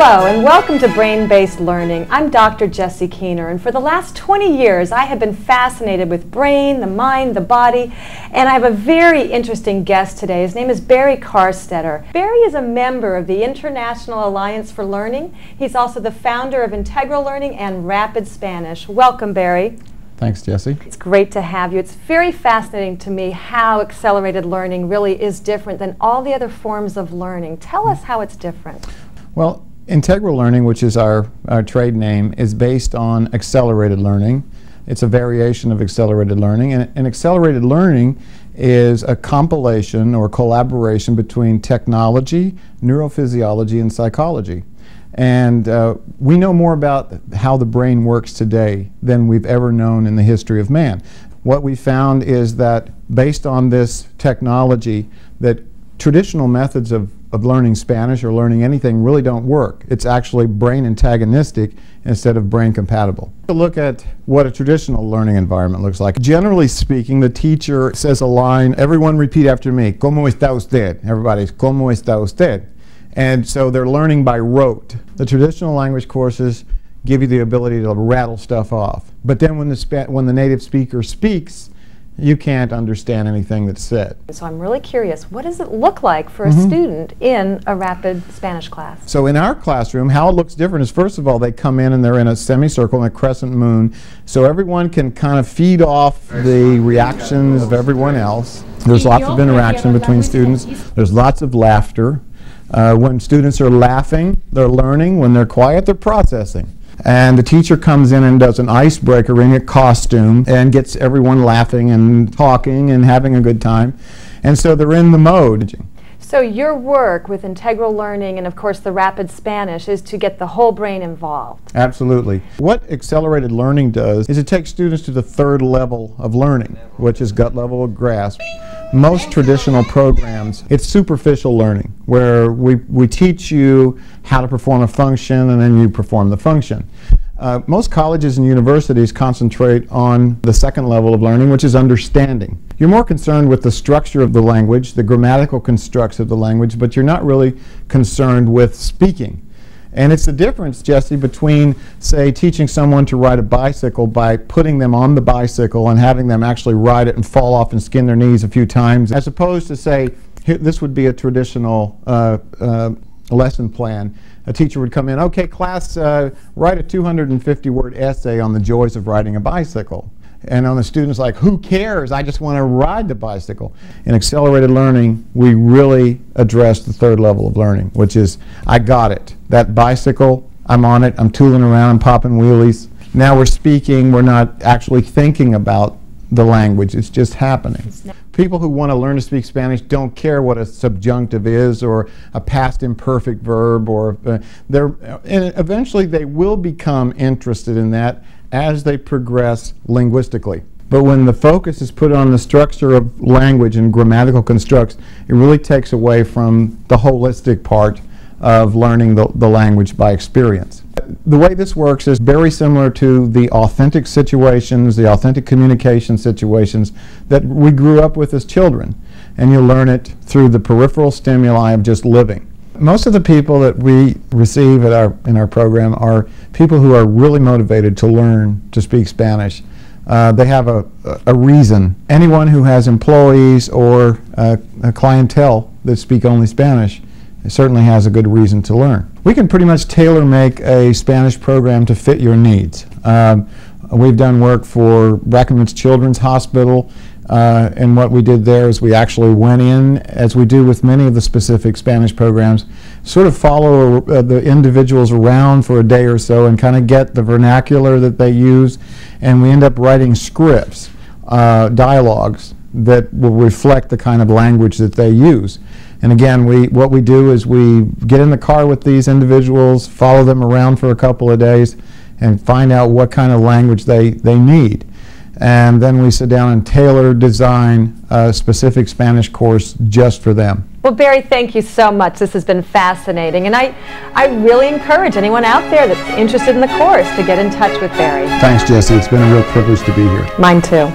Hello and welcome to Brain-Based Learning. I'm Dr. Jessie Keener, and for the last 20 years I have been fascinated with brain, the mind, the body, and I have a very interesting guest today. His name is Barry Carstetter. Barry is a member of the International Alliance for Learning. He's also the founder of IntegraLearning and Rapid Spanish. Welcome, Barry. Thanks, Jessie. It's great to have you. It's very fascinating to me how accelerated learning really is different than all the other forms of learning. Tell us how it's different. Well, IntegraLearning, which is our trade name, is based on accelerated learning. It's a variation of accelerated learning, and accelerated learning is a compilation or collaboration between technology, neurophysiology, and psychology. And we know more about how the brain works today than we've ever known in the history of man. What we found is that based on this technology, that traditional methods of learning Spanish or learning anything really don't work. It's actually brain-antagonistic instead of brain-compatible. Look at what a traditional learning environment looks like. Generally speaking, the teacher says a line, everyone repeat after me, ¿Cómo está usted? Everybody's, ¿Cómo está usted? And so they're learning by rote. The traditional language courses give you the ability to rattle stuff off. But then when the native speaker speaks, you can't understand anything that's said. So I'm really curious, what does it look like for a student in a rapid Spanish class? So in our classroom, how it looks different is, first of all, they come in and they're in a semicircle and a crescent moon, so everyone can kind of feed off the reactions of everyone else. There's lots of interaction between students. There's lots of laughter. When students are laughing, they're learning. When they're quiet, they're processing. And the teacher comes in and does an icebreaker in a costume and gets everyone laughing and talking and having a good time. And so they're in the mode. So your work with IntegraLearning and of course the Rapid Spanish is to get the whole brain involved. Absolutely. What accelerated learning does is it takes students to the third level of learning, which is gut level of grasp. Most traditional programs, it's superficial learning, where we teach you how to perform a function and then you perform the function. Most colleges and universities concentrate on the second level of learning, which is understanding. You're more concerned with the structure of the language, the grammatical constructs of the language, but you're not really concerned with speaking. And it's the difference, Jessie, between, say, teaching someone to ride a bicycle by putting them on the bicycle and having them actually ride it and fall off and skin their knees a few times, as opposed to, say, this would be a traditional lesson plan. A teacher would come in, okay, class, write a 250-word essay on the joys of riding a bicycle. And on the students like, who cares? I just want to ride the bicycle. In accelerated learning, we really address the third level of learning, which is, I got it. That bicycle, I'm on it, I'm tooling around, I'm popping wheelies. Now we're speaking, we're not actually thinking about the language, it's just happening. People who want to learn to speak Spanish don't care what a subjunctive is or a past imperfect verb, or and eventually they will become interested in that as they progress linguistically. But when the focus is put on the structure of language and grammatical constructs, it really takes away from the holistic part of learning the language by experience. The way this works is very similar to the authentic situations, the authentic communication situations that we grew up with as children. And you learn it through the peripheral stimuli of just living. Most of the people that we receive in our program are people who are really motivated to learn to speak Spanish. They have a reason. Anyone who has employees or a clientele that speak only Spanish certainly has a good reason to learn. We can pretty much tailor-make a Spanish program to fit your needs. We've done work for Breckenridge Children's Hospital, and what we did there is we actually went in, as we do with many of the specific Spanish programs, sort of follow the individuals around for a day or so and kind of get the vernacular that they use, and we end up writing scripts, dialogues that will reflect the kind of language that they use. And again, what we do is we get in the car with these individuals, follow them around for a couple of days, and find out what kind of language they need. And then we sit down and design a specific Spanish course just for them. Well, Barry, thank you so much. This has been fascinating. And I really encourage anyone out there that's interested in the course to get in touch with Barry. Thanks, Jessie. It's been a real privilege to be here. Mine too.